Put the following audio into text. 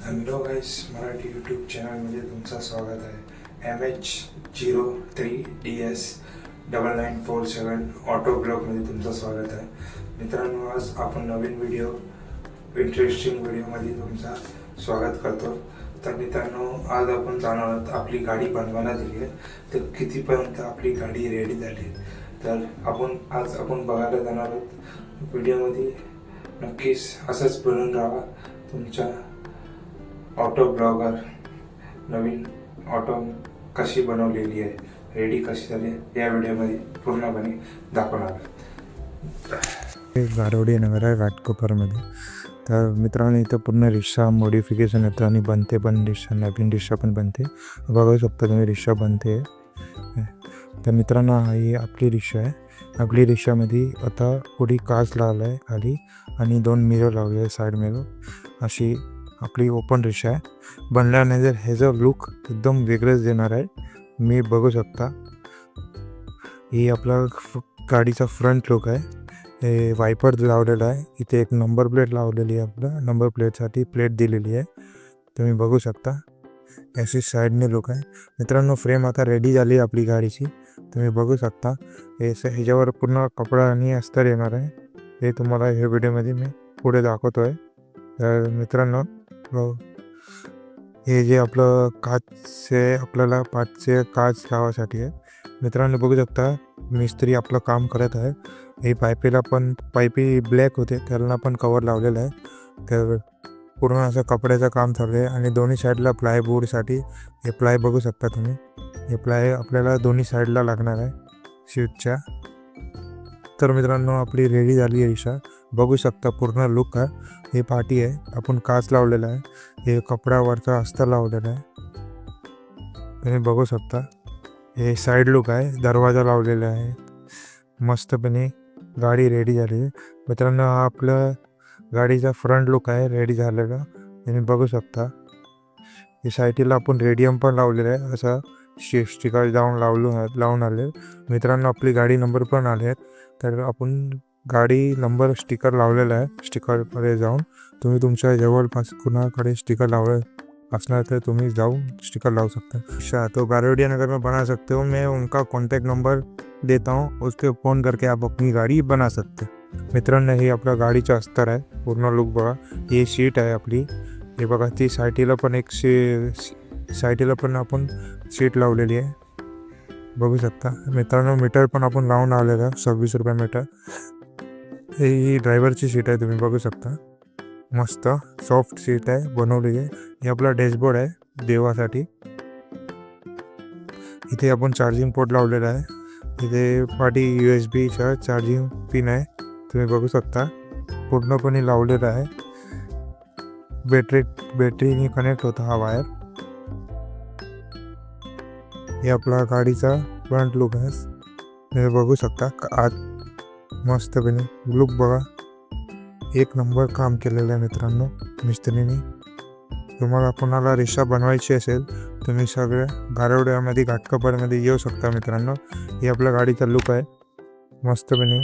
Hello गाईस, Marathi YouTube चॅनलमध्ये तुमचं स्वागत आहे. MH03DS9947 ऑटो ब्लॉगमध्ये तुमचं स्वागत आहे. मित्रांनो, आज आपण नवीन इंटरेस्टिंग व्हिडिओमध्ये तुमचं स्वागत करतो. तर मित्रांनो, आज आपण जाणार आहोत, आपली गाडी बनवायला दिली आहे, तर कितीपर्यंत आपली गाडी रेडी झाली. तर आज आपण बघायला जाणार आहोत. व्हिडिओमध्ये नक्कीच असंच बनवून राहा. तुमच्या ऑटो ब्लॉगर नवीन ऑटो कशी बनवलेली आहे, रेडी कशी झाली, या व्हिडिओमध्ये पूर्णपणे दाखवणार. गारवडी नगर आहे घाटकोपरमध्ये. तर मित्रांनो, इथं पूर्ण रिक्षा मॉडिफिकेशन येतं आणि बनते पण रिक्षा, नवीन रिक्षा पण बनते. बघू शकता तुम्ही, रिक्षा बनते. तर मित्रांनो, ही आपली रिक्षा आहे. आपली रिक्षामध्ये आता पुढे काच लावला आहे खाली आणि 2 मिरर लावले आहे, साईड मिरर. अशी आपली ओपन रिक्षा आहे. बनल्यानंतर ह्याचं लुक एकदम वेगळंच देणार आहे. मी बघू शकता, ही आपला गाडीचा फ्रंट लुक आहे. हे वायपर लावलेला आहे. इथे एक नंबर प्लेट लावलेली आहे. आपल्या नंबर प्लेटसाठी प्लेट दिलेली आहे, तुम्ही बघू शकता. अशी साईडने लुक आहे. मित्रांनो, फ्रेम आता रेडी झाली आपली गाडीची, तुम्ही बघू शकता. ह्याच्यावर पूर्ण कपडा आणि अस्तर येणार आहे. हे तुम्हाला ह्या व्हिडिओमध्ये मी पुढे दाखवतो आहे. तर मित्रांनो, हे जे आपलं काच आहे, आपल्याला पाचचे काच लावासाठी आहे. मित्रांनो, बघू शकता, मिस्त्री आपलं काम करत आहे. हे पाईपी ब्लॅक होते, त्याला पण कवर लावलेलं आहे. तर पूर्ण असं कपड्याचं काम चालू आहे. आणि दोन्ही साईडला प्लायबोर्डसाठी हे प्लाय बघू शकता तुम्ही. हे प्लाय आपल्याला दोन्ही साईडला लागणार आहे शीटच्या. तर मित्रांनो, आपली रेडी झाली आहे रिक्षा, बघू शकता. पूर्ण लुक आहे. हे पाटी आहे, आपण काच लावलेला आहे. हे कपड्यावरचा अस्तर लावलेला आहे, तुम्ही बघू शकता. हे साईड लुक आहे, दरवाजा लावलेला आहे. मस्तपणे गाडी रेडी झाली आहे. मित्रांनो, हा आपलं गाडीचा फ्रंट लुक आहे रेडी झालेला, तुम्ही बघू शकता. हे साईडला आपण रेडियम पण लावलेलं आहे, असं स्टिकर लावून आले. मित्रांनो, आपली गाडी नंबर पण आले आहेत. तर आपण गाडी नंबर स्टिकर लावलेला आहे. स्टिकरमध्ये जाऊन तुम्ही तुमच्या जवळपास कुणाकडे स्टिकर लावलं असणार तर तुम्ही जाऊन स्टिकर लाव सकते हैं. अच्छा, तो गारवडी नगर में बना सकते हो. मैं उनका कॉन्टैक्ट नंबर देता हूँ, उस पर फ़ोन करके आप अपनी गाड़ी बना सकते. मित्रांनो, हे आपल्या गाडीचं अस्तर आहे. पूर्ण लुक बघा. ही सीट आहे आपली. हे बघा, ती साईडला पण एक साईडला पण आपण सीट लावलेली आहे, बघू शकता. मित्रांनो, मीटर पण आपण लावून आलेलं आहे, 26 रुपये मीटर. ही ड्रायव्हरची सीट आहे, तुम्ही बघू शकता. मस्त सॉफ्ट सीट आहे, बनवली आहे. हे आपला डॅशबोर्ड आहे देवासाठी. इथे आपण चार्जिंग पोर्ट लावलेला आहे. इथे पाठी USB चार्जिंग पिन आहे, तुम्ही बघू शकता. पूर्णपणे लावलेला आहे. बॅटरीने कनेक्ट होता हा वायर. हे आपला गाडीचा फ्रंट लुक आहे, तुम्ही बघू शकता. आत मस्तपणे लुक बघा, एक नंबर काम केलेलं आहे मित्रांनो मिस्त्रीने. तुम्हाला कोणाला रिक्षा बनवायची असेल, तुम्ही सगळ्या गारवड्यामध्ये घाटकोपरमध्ये येऊ शकता मित्रांनो. हे आपल्या गाडीचा लुक आहे, मस्तपणे